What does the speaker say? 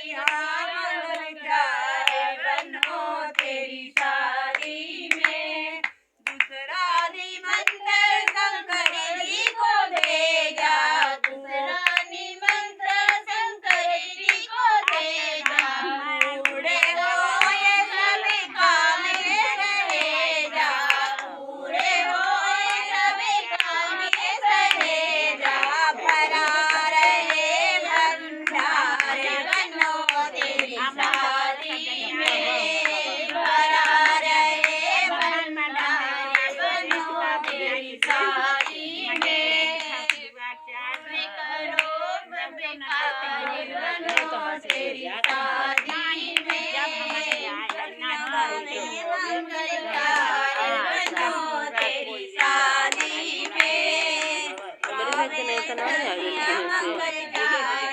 यहाँ मंगल जाए बनो तेरी शादी में। दूसरा निमंत्रण शंकर जी को दे जा, दूसरा निमंत्रण शंकर जी को दे जा। पूरे हो ये सभी काम ये सहेजा, पूरे हो ये सभी काम ये सहेजा। भरा रहे भंडार बनो तेरी शादी में, भरा रहे भंडार बनो तेरी शादी में। करो बेकार बनो तेरी शादी